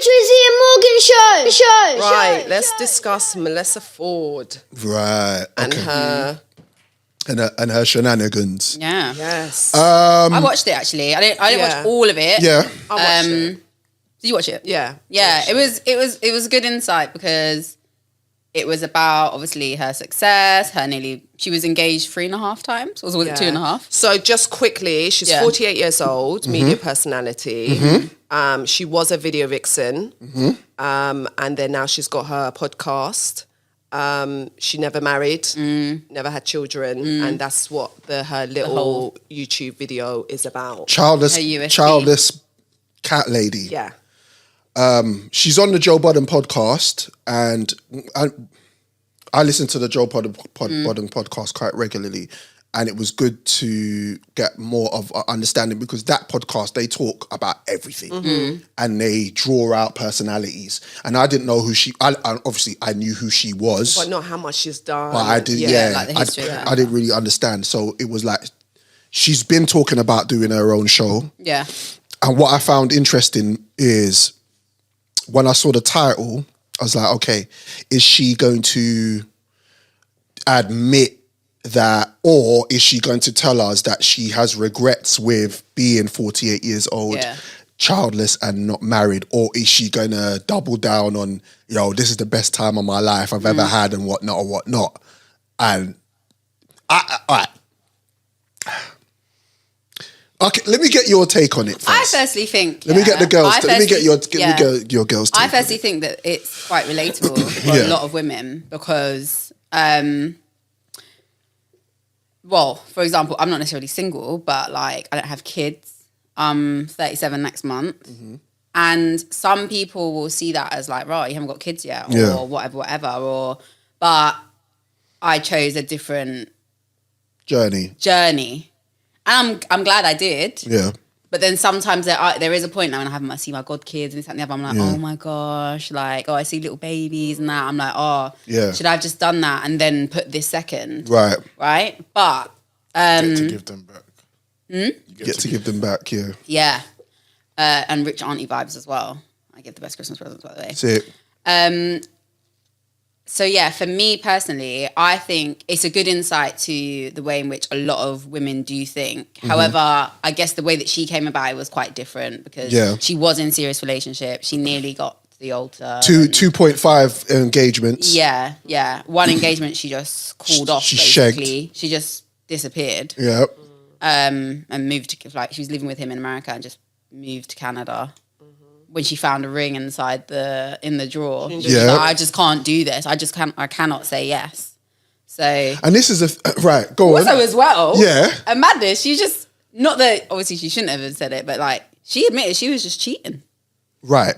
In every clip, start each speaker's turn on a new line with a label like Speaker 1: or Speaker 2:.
Speaker 1: Tracy and Morgan show.
Speaker 2: Right, let's discuss Melyssa Ford.
Speaker 3: Right.
Speaker 2: And
Speaker 3: okay.
Speaker 2: her...
Speaker 3: And her shenanigans.
Speaker 4: Yeah.
Speaker 2: Yes.
Speaker 4: I watched it actually. I didn't watch all of it.
Speaker 3: Yeah.
Speaker 2: I watched it.
Speaker 4: Did you watch it?
Speaker 2: Yeah.
Speaker 4: Yeah. It was good insight because it was about obviously her success, she was engaged 3.5 times, or was it 2.5?
Speaker 2: So just quickly, she's 48 years old, media personality. She was a video vixen. And then now she's got her podcast. She never married, never had children, and that's what her little YouTube video is about.
Speaker 3: Childless Cat Lady.
Speaker 2: Yeah.
Speaker 3: She's on the Joe Budden podcast, and I listen to the Joe Budden podcast quite regularly, and it was good to get more of an understanding because that podcast, they talk about everything and they draw out personalities. And I didn't know who obviously I knew who she was.
Speaker 2: But not how much she's done.
Speaker 3: But I didn't,
Speaker 4: like the history
Speaker 3: I didn't really understand. So it was like, she's been talking about doing her own show.
Speaker 4: Yeah.
Speaker 3: And what I found interesting is when I saw the title, I was like, okay, is she going to admit that, or is she going to tell us that she has regrets with being 48 years old, childless and not married, or is she going to double down on, this is the best time of my life I've ever had and whatnot. And all right. Okay, let me get your take on it first.
Speaker 4: I firstly think...
Speaker 3: Let me get the girls. Let me get your girls' take.
Speaker 4: I firstly think that it's quite relatable for a lot of women because... well, for example, I'm not necessarily single, but like I don't have kids. I'm 37 next month. And some people will see that as like, right, you haven't got kids yet or whatever. But I chose a different journey. And I'm glad I did.
Speaker 3: Yeah.
Speaker 4: But then sometimes there is a point now when I see my godkids and this and the other, I'm like, oh my gosh, like, I see little babies and that. I'm like, should I have just done that and then put this second?
Speaker 3: Right.
Speaker 4: Right? But...
Speaker 5: get to give them back.
Speaker 3: Get to give them back, yeah.
Speaker 4: Yeah. And rich auntie vibes as well. I give the best Christmas presents, by the way.
Speaker 3: That's it.
Speaker 4: So yeah, for me personally, I think it's a good insight to the way in which a lot of women do think. However, I guess the way that she came about it was quite different because she was in a serious relationship. She nearly got to the altar.
Speaker 3: 2.5 engagements.
Speaker 4: Yeah. One engagement she just called off,
Speaker 3: she
Speaker 4: basically.
Speaker 3: shagged.
Speaker 4: She just disappeared.
Speaker 3: Yeah.
Speaker 4: And moved to, she was living with him in America and just moved to Canada. When she found a ring in the drawer. She's like, I just can't do this. I cannot say yes. So.
Speaker 3: And this is right, go on.
Speaker 4: Also as well.
Speaker 3: Yeah.
Speaker 4: And madness, she just, not that, obviously she shouldn't have said it, but like, she admitted she was just cheating.
Speaker 3: Right.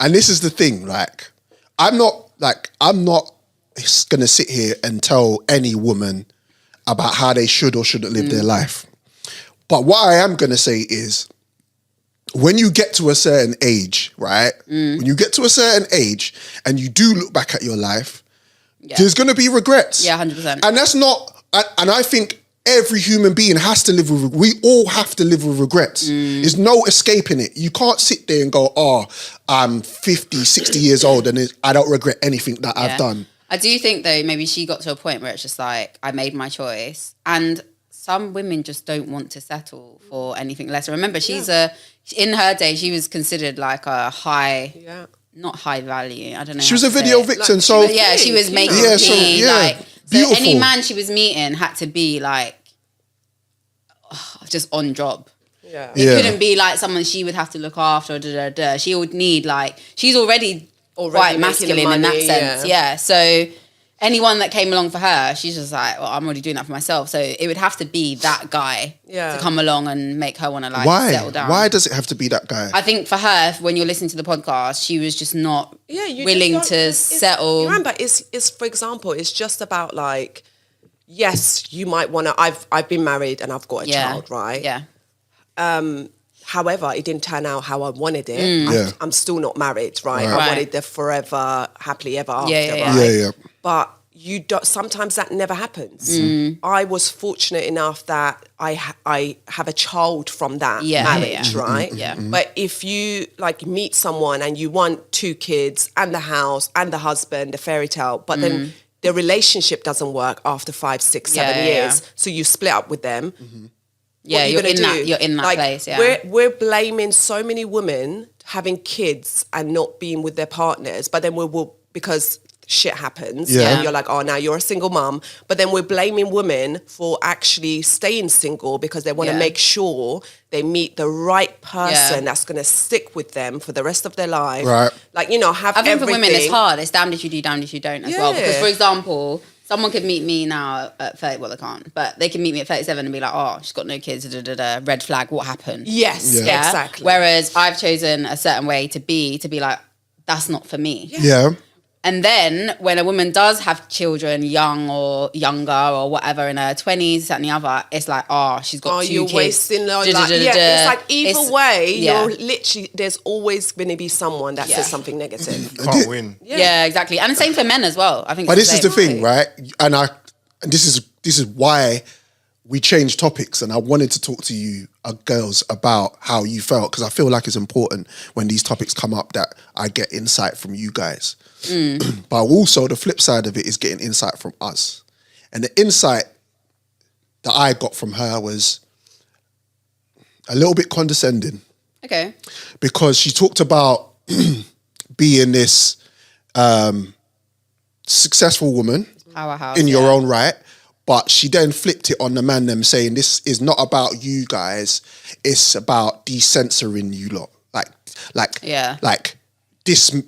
Speaker 3: And this is the thing, like, I'm not going to sit here and tell any woman about how they should or shouldn't live their life. But what I am going to say is, when you get to a certain age, right? When you get to a certain age and you do look back at your life, there's going to be regrets.
Speaker 4: Yeah, 100%.
Speaker 3: And that's not, and I think every human being has to live with, we all have to live with regrets. There's no escaping it. You can't sit there and go, I'm 50, 60 years old and I don't regret anything that I've done.
Speaker 4: I do think though, maybe she got to a point where it's just like, I made my choice. And some women just don't want to settle for anything less. Remember, in her day, she was considered like a not high value. I don't know.
Speaker 3: She was a video vixen, so
Speaker 4: she was making so any man she was meeting had to be like just on job. Yeah. It couldn't be like someone she would have to look after. She would need she's already quite masculine in that sense. Yeah. So anyone that came along for her, she's just like, well, I'm already doing that for myself. So it would have to be that guy to come along and make her want to settle down.
Speaker 3: Why does it have to be that guy?
Speaker 4: I think for her, when you're listening to the podcast, she was just not willing to settle.
Speaker 2: You remember, it's for example, it's just about like, yes, you might want to, I've been married and I've got a child, right?
Speaker 4: Yeah.
Speaker 2: However, it didn't turn out how I wanted it. I'm still not married, right? I wanted the forever, happily ever after, right?
Speaker 3: Yeah.
Speaker 2: But you don't, sometimes that never happens. I was fortunate enough that I have a child from that marriage, right?
Speaker 4: Yeah.
Speaker 2: But if you like meet someone and you want 2 kids and the house and the husband, the fairy tale, but then the relationship doesn't work after 5, 6, 7 years, so you split up with them.
Speaker 4: Yeah, you're in that place. Yeah,
Speaker 2: we're blaming so many women having kids and not being with their partners, but then we'll because shit happens and you're like, oh, now you're a single mum, but then we're blaming women for actually staying single because they want to make sure they meet the right person that's going to stick with them for the rest of their life,
Speaker 3: right?
Speaker 2: Like, you know, have
Speaker 4: I think
Speaker 2: everything.
Speaker 4: for women it's hard. It's damned if you do, damned if you don't as well, because for example, someone could meet me now at 30, well they can't, but they can meet me at 37 and be like, oh, she's got no kids, red flag, what happened?
Speaker 2: Yes, exactly.
Speaker 4: Whereas I've chosen a certain way to be like, that's not for me.
Speaker 3: Yeah.
Speaker 4: And then when a woman does have children, young or younger or whatever, in her 20s, that and the other, it's like, oh, she's got 2
Speaker 2: you're
Speaker 4: kids.
Speaker 2: wasting it's like either way, you're literally, there's always going to be someone that says something negative.
Speaker 5: You can't win.
Speaker 4: Yeah, exactly. And the same for men as well, I think.
Speaker 3: But this is the thing, right? And this is why we changed topics, and I wanted to talk to you girls about how you felt, because I feel like it's important when these topics come up that I get insight from you guys. But also the flip side of it is getting insight from us. And the insight that I got from her was a little bit condescending.
Speaker 4: Okay.
Speaker 3: Because she talked about being this successful woman
Speaker 4: Powerhouse,
Speaker 3: in your own right. But she then flipped it on the man them saying, this is not about you guys. It's about decensoring you lot.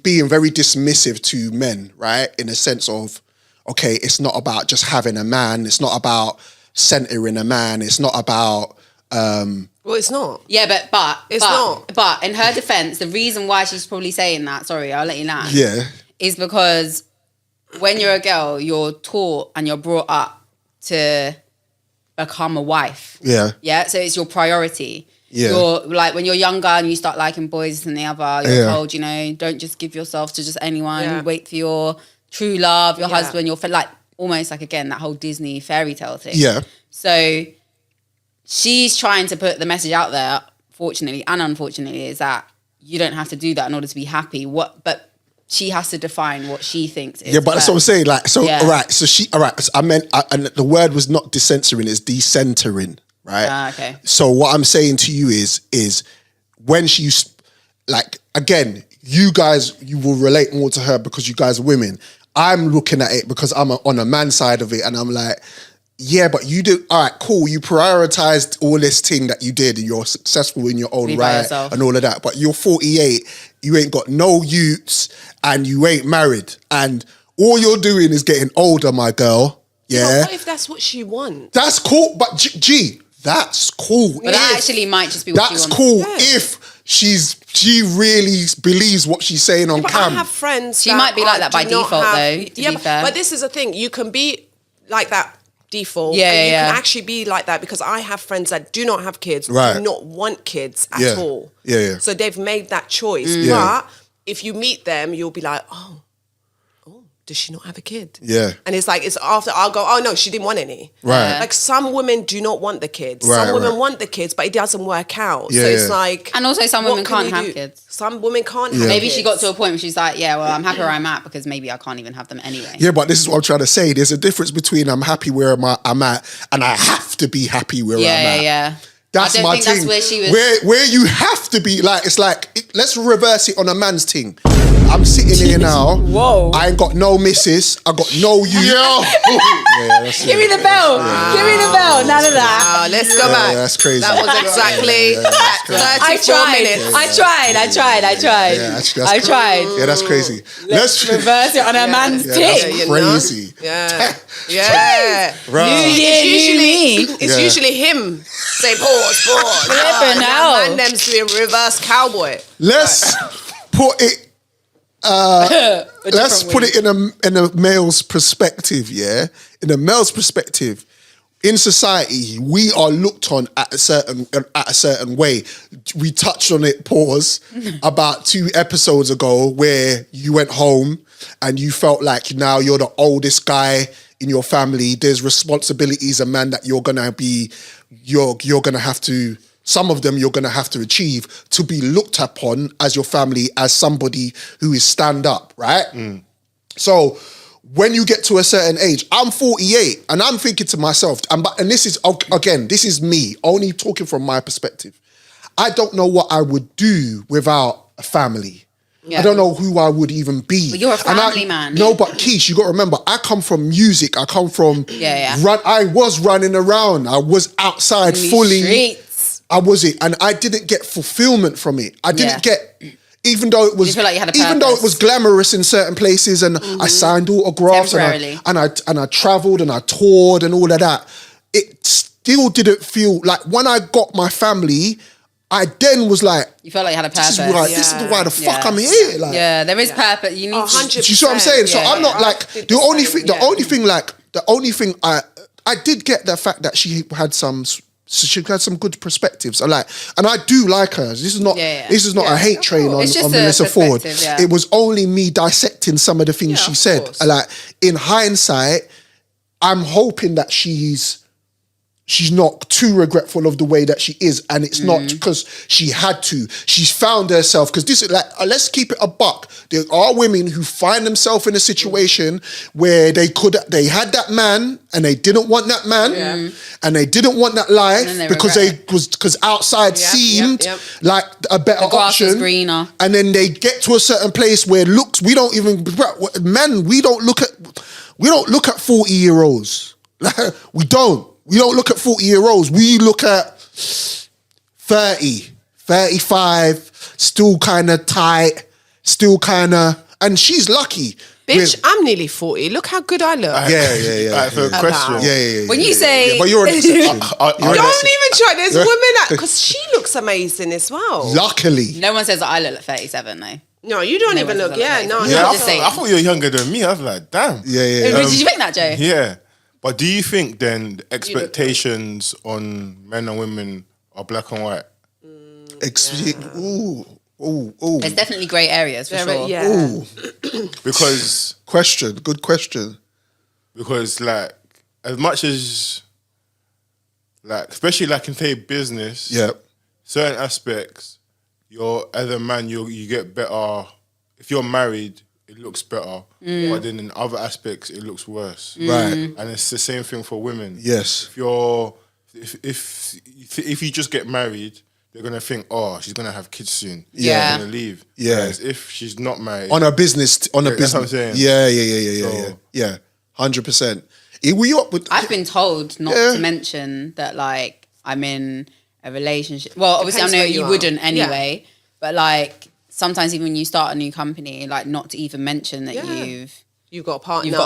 Speaker 3: Being very dismissive to men, right? In a sense of, okay, it's not about just having a man. It's not about centering a man. It's not about...
Speaker 2: well, it's not.
Speaker 4: Yeah, but
Speaker 2: it's not.
Speaker 4: But in her defense, the reason why she's probably saying that, sorry, I'll let you land.
Speaker 3: Yeah.
Speaker 4: Is because when you're a girl, you're taught and you're brought up to become a wife.
Speaker 3: Yeah.
Speaker 4: Yeah. So it's your priority.
Speaker 3: Yeah.
Speaker 4: You're like, when you're younger and you start liking boys and the other, you're told, you know, don't just give yourself to just anyone.
Speaker 2: Yeah.
Speaker 4: Wait for your true love, your husband, your like almost like, again, that whole Disney fairy tale thing.
Speaker 3: Yeah.
Speaker 4: So she's trying to put the message out there, fortunately and unfortunately, is that you don't have to do that in order to be happy. But she has to define what she thinks is.
Speaker 3: Yeah, but that's what I'm saying. Like, so,
Speaker 4: Yeah.
Speaker 3: all right. So I meant, and the word was not decensoring, it's decentering, right?
Speaker 4: Okay.
Speaker 3: So what I'm saying to you is when she, like, again, you guys, you will relate more to her because you guys are women. I'm looking at it because I'm on a man side of it, and I'm like, yeah, but you do, all right, cool. You prioritized all this thing that you did and you're successful in your own
Speaker 4: Be by
Speaker 3: right
Speaker 4: yourself.
Speaker 3: and all of that. But you're 48, you ain't got no youths and you ain't married. And all you're doing is getting older, my girl. Yeah.
Speaker 2: But what if that's what she wants?
Speaker 3: That's cool. But G, that's cool.
Speaker 4: But that actually might just be what she
Speaker 3: That's
Speaker 4: wants.
Speaker 3: cool
Speaker 2: Yeah.
Speaker 3: if she really believes what she's saying on
Speaker 2: But I
Speaker 3: cam.
Speaker 2: have friends.
Speaker 4: She might be like that by
Speaker 2: do not
Speaker 4: default, though, to be fair.
Speaker 2: But this is the thing. You can be like that default.
Speaker 4: Yeah,
Speaker 2: and you
Speaker 4: yeah.
Speaker 2: can actually be like that because I have friends that do not have kids,
Speaker 3: Right.
Speaker 2: do not want kids at
Speaker 3: Yeah.
Speaker 2: all.
Speaker 3: Yeah.
Speaker 2: So they've made that choice.
Speaker 3: Yeah.
Speaker 2: But if you meet them, you'll be like, oh, does she not have a kid?
Speaker 3: Yeah.
Speaker 2: And it's like, it's after I'll go, oh no, she didn't want any.
Speaker 3: Right.
Speaker 2: Like some women do not want the kids.
Speaker 3: Right,
Speaker 2: Some women
Speaker 3: right.
Speaker 2: want the kids, but it doesn't work out.
Speaker 3: Yeah,
Speaker 2: so it's
Speaker 3: yeah.
Speaker 2: like...
Speaker 4: And also some
Speaker 2: what
Speaker 4: women
Speaker 2: can
Speaker 4: can't
Speaker 2: you
Speaker 4: have
Speaker 2: do?
Speaker 4: kids.
Speaker 2: Some women can't have
Speaker 4: Maybe
Speaker 2: kids.
Speaker 4: she got to a point where she's like, yeah, well, I'm happy where I'm at because maybe I can't even have them anyway.
Speaker 3: Yeah, but this is what I'm trying to say. There's a difference between I'm happy where I'm at and I have to be happy where I'm at.
Speaker 4: Yeah.
Speaker 3: That's
Speaker 4: I don't
Speaker 3: my
Speaker 4: think
Speaker 3: thing.
Speaker 4: that's where she was.
Speaker 3: Where you have to be, like, it's like, let's reverse it on a man's thing. I'm sitting here now.
Speaker 4: Whoa.
Speaker 3: I ain't got no missus. I got no you.
Speaker 4: Give me the bell. Give me the bell. None of that.
Speaker 2: Wow, let's go back.
Speaker 3: That's crazy.
Speaker 2: That was exactly
Speaker 4: I
Speaker 2: 34
Speaker 4: tried.
Speaker 2: minutes.
Speaker 4: I tried.
Speaker 3: Yeah, that's
Speaker 4: I tried.
Speaker 3: Yeah, that's crazy. Let's
Speaker 4: Reverse it on a man's
Speaker 3: Yeah,
Speaker 4: tip.
Speaker 3: that's
Speaker 2: you know?
Speaker 3: crazy.
Speaker 2: Yeah. Yeah.
Speaker 3: Right.
Speaker 2: It's usually him. Say pause.
Speaker 4: Flipping hell.
Speaker 2: Man, them's doing reverse cowboy.
Speaker 3: Let's put it. Let's put it in a male's perspective. Yeah, in a male's perspective, in society, we are looked on at a certain way. We touched on it. Pause. About 2 episodes ago, where you went home and you felt like now you're the oldest guy in your family, there's responsibilities, a man that you're gonna have to, some of them you're gonna have to achieve to be looked upon as your family as somebody who is stand up, right? So when you get to a certain age, I'm 48 and I'm thinking to myself, and this is, again, this is me, only talking from my perspective. I don't know what I would do without a family. I don't know who I would even be.
Speaker 4: But you're a family man.
Speaker 3: No, but Keish, you got to remember, I come from music. I come from... I was running around. I was outside fully.
Speaker 4: Streets.
Speaker 3: I was it. And I didn't get fulfillment from it. I didn't get... Even though it was...
Speaker 4: You feel like you had a purpose.
Speaker 3: Even though it was glamorous in certain places and I signed autographs and I travelled and I toured and all of that, it still didn't feel... Like when I got my family... I then was like,
Speaker 4: you felt like you had a purpose.
Speaker 3: This is why the fuck I'm here. Like,
Speaker 4: there is purpose. You need
Speaker 2: 100%.
Speaker 3: Do you see what I'm saying? So I'm not like the only thing I did get the fact that she had some good perspectives. And I do like her. This is not a hate train on Melyssa Ford. It was only me dissecting some of the things she said. Like in hindsight, I'm hoping that she's not too regretful of the way that she is, and it's not because she had to. She's found herself, because this is like, let's keep it a buck. There are women who find themselves in a situation where they had that man and they didn't want that man and they didn't want that life because outside seemed like a better
Speaker 4: the grass
Speaker 3: option.
Speaker 4: is greener.
Speaker 3: And then they get to a certain place where we don't look at 40-year-olds. We don't. We don't look at 40-year-olds. We look at 30, 35, still kind of tight, still kind of... And she's lucky.
Speaker 2: Bitch, I'm nearly 40. Look how good I look.
Speaker 5: For a question.
Speaker 3: Yeah.
Speaker 4: When you say...
Speaker 3: but you're an exception.
Speaker 2: Don't even try. There's women because she looks amazing as well.
Speaker 3: Luckily.
Speaker 4: No one says that I look like 37, though.
Speaker 2: No, you don't even look...
Speaker 5: I thought you were younger than me. I was like, damn.
Speaker 3: Yeah.
Speaker 4: Did you think that, Joe?
Speaker 5: Yeah. But do you think then the expectations on men and women are black and white?
Speaker 4: There's definitely grey areas for sure.
Speaker 2: Yeah.
Speaker 5: Because...
Speaker 3: Good question.
Speaker 5: Because like, as much as like, especially like in say business, certain aspects, as a man, you get better. If you're married, it looks better, but then in other aspects it looks worse.
Speaker 3: Right.
Speaker 5: And it's the same thing for women.
Speaker 3: Yes.
Speaker 5: If you just get married, they're gonna think, oh, she's gonna have kids soon.
Speaker 4: Yeah.
Speaker 5: She's gonna leave.
Speaker 3: Yeah.
Speaker 5: Whereas if she's not married,
Speaker 3: on a business,
Speaker 5: that's what I'm saying.
Speaker 3: Yeah. 100%. Were you up with?
Speaker 4: I've been told not to mention that, like, I'm in a relationship. Well, obviously, I know you wouldn't anyway, but like, sometimes even when you start a new company, like, not to even mention that you've got a partner,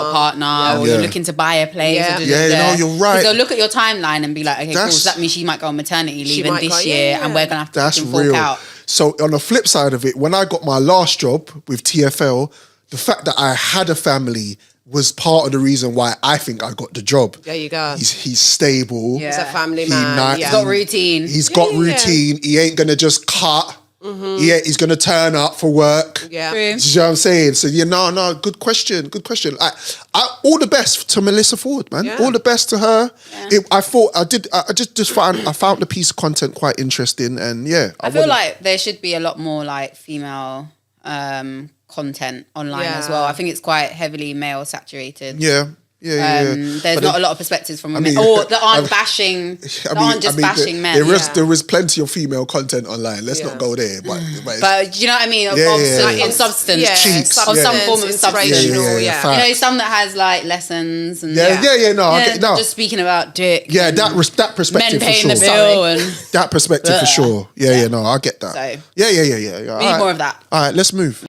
Speaker 4: or you're looking to buy a place.
Speaker 3: No, you're right.
Speaker 4: They'll look at your timeline and be like, okay, cool. So that means she might go on maternity leave this year, and we're gonna have to fork out.
Speaker 3: So on the flip side of it, when I got my last job with TFL, the fact that I had a family was part of the reason why I think I got the job.
Speaker 2: There you go.
Speaker 3: He's stable.
Speaker 2: He's a family man.
Speaker 4: He's got routine.
Speaker 3: He's got routine. He ain't gonna just cut. He's gonna turn up for work.
Speaker 2: Yeah.
Speaker 3: Do you know what I'm saying? So no, good question. All the best to Melyssa Ford, man. All the best to her.
Speaker 4: Yeah.
Speaker 3: I found the piece of content quite interesting, and I
Speaker 4: feel like there should be a lot more like female content online as well. I think it's quite heavily male saturated. There's not a lot of perspectives from women, or that aren't bashing, bashing men.
Speaker 3: There is plenty of female content online. Let's not go there, but
Speaker 4: do you know what I mean? On substance, on some form of substance. You know, some that has like lessons and just speaking about dick.
Speaker 3: Yeah, that perspective
Speaker 4: men
Speaker 3: for
Speaker 4: paying
Speaker 3: sure.
Speaker 4: the bill and
Speaker 3: that perspective for sure. No, I get that.
Speaker 4: So,
Speaker 3: Yeah.
Speaker 4: we need more of that.
Speaker 3: All right, let's move.